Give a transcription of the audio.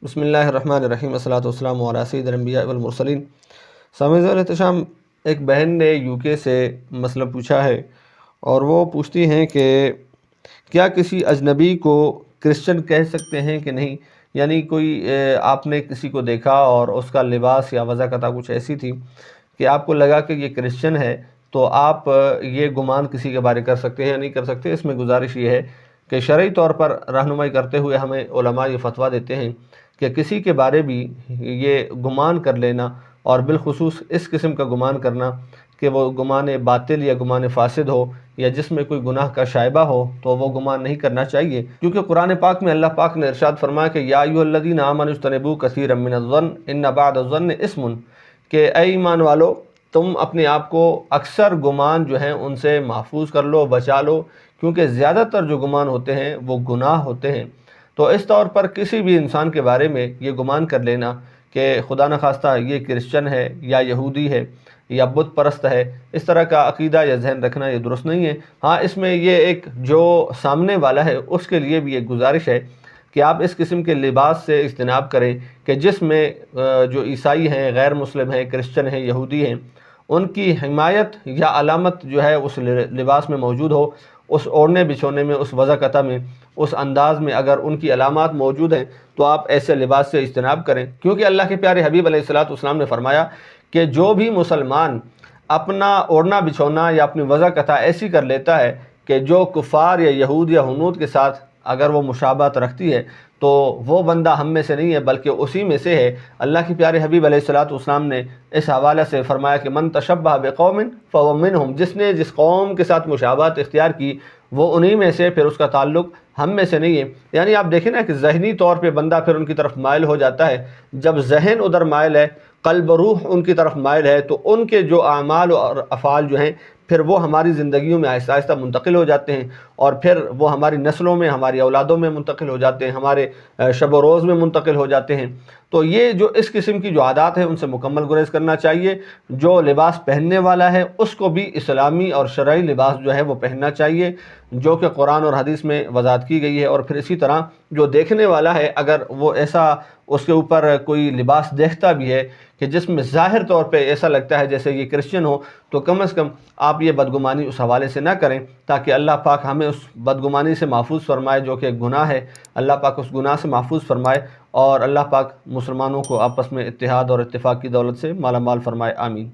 بسم اللہ الرحمن الرحیم، الصلاۃ والسلام علی سید الانبیاء والمرسلین۔ سامعین احترام، ایک بہن نے یو کے سے مسئلہ پوچھا ہے اور وہ پوچھتی ہیں کہ کیا کسی اجنبی کو کرسچن کہہ سکتے ہیں کہ نہیں؟ یعنی کوئی آپ نے کسی کو دیکھا اور اس کا لباس یا وضاحت کچھ ایسی تھی کہ آپ کو لگا کہ یہ کرسچن ہے، تو آپ یہ گمان کسی کے بارے کر سکتے ہیں یا نہیں کر سکتے؟ اس میں گزارش یہ ہے کہ شرعی طور پر رہنمائی کرتے ہوئے ہمیں علماء یہ فتویٰ دیتے ہیں کہ کسی کے بارے بھی یہ گمان کر لینا، اور بالخصوص اس قسم کا گمان کرنا کہ وہ گمان باطل یا گمان فاسد ہو یا جس میں کوئی گناہ کا شائبہ ہو، تو وہ گمان نہیں کرنا چاہیے، کیونکہ قرآن پاک میں اللہ پاک نے ارشاد فرمایا کہ یا ایھا الذین آمنوا اجتنبوا کثیرا من الظن ان بعض الظن اثم، کہ اے ایمان والو تم اپنے آپ کو اکثر گمان جو ہیں ان سے محفوظ کر لو، بچا لو، کیونکہ زیادہ تر جو گمان ہوتے ہیں وہ گناہ ہوتے ہیں۔ تو اس طور پر کسی بھی انسان کے بارے میں یہ گمان کر لینا کہ خدا نخواستہ یہ کرسچن ہے یا یہودی ہے یا بت پرست ہے، اس طرح کا عقیدہ یا ذہن رکھنا یہ درست نہیں ہے۔ ہاں، اس میں یہ ایک جو سامنے والا ہے اس کے لیے بھی ایک گزارش ہے کہ آپ اس قسم کے لباس سے اجتناب کریں کہ جس میں جو عیسائی ہیں، غیر مسلم ہیں، کرسچن ہیں، یہودی ہیں، ان کی حمایت یا علامت جو ہے اس لباس میں موجود ہو، اس اوڑھنے بچھونے میں، اس وضع میں، اس انداز میں اگر ان کی علامات موجود ہیں تو آپ ایسے لباس سے اجتناب کریں، کیونکہ اللہ کے پیارے حبیب علیہ السلام نے فرمایا کہ جو بھی مسلمان اپنا اوڑھنا بچھونا یا اپنی وضع ایسی کر لیتا ہے کہ جو کفار یا یہود یا ہنود کے ساتھ اگر وہ مشابہت رکھتی ہے، تو وہ بندہ ہم میں سے نہیں ہے بلکہ اسی میں سے ہے۔ اللہ کے پیارے حبیب علیہ السلام نے اس حوالے سے فرمایا کہ من تشبہ بقوم فہو منہم، جس نے جس قوم کے ساتھ مشابہت اختیار کی وہ انہی میں سے، پھر اس کا تعلق ہم میں سے نہیں ہے۔ یعنی آپ دیکھیں نا کہ ذہنی طور پہ بندہ پھر ان کی طرف مائل ہو جاتا ہے، جب ذہن ادھر مائل ہے، قلب و روح ان کی طرف مائل ہے، تو ان کے جو اعمال اور افعال جو ہیں پھر وہ ہماری زندگیوں میں آہستہ آہستہ منتقل ہو جاتے ہیں، اور پھر وہ ہماری نسلوں میں، ہماری اولادوں میں منتقل ہو جاتے ہیں، ہمارے شب و روز میں منتقل ہو جاتے ہیں۔ تو یہ جو اس قسم کی جو عادات ہیں ان سے مکمل گریز کرنا چاہیے۔ جو لباس پہننے والا ہے اس کو بھی اسلامی اور شرعی لباس جو ہے وہ پہننا چاہیے، جو کہ قرآن اور حدیث میں وضاحت کی گئی ہے۔ اور پھر اسی طرح جو دیکھنے والا ہے اگر وہ ایسا اس کے اوپر کوئی لباس دیکھتا بھی ہے کہ جس میں ظاہر طور پہ ایسا لگتا ہے جیسے یہ کرسچن ہو، تو کم از کم آپ یہ بدگمانی اس حوالے سے نہ کریں، تاکہ اللہ پاک ہمیں اس بدگمانی سے محفوظ فرمائے جو کہ گناہ ہے۔ اللہ پاک اس گناہ سے محفوظ فرمائے، اور اللہ پاک مسلمانوں کو آپس میں اتحاد اور اتفاق کی دولت سے مالا مال فرمائے۔ آمین۔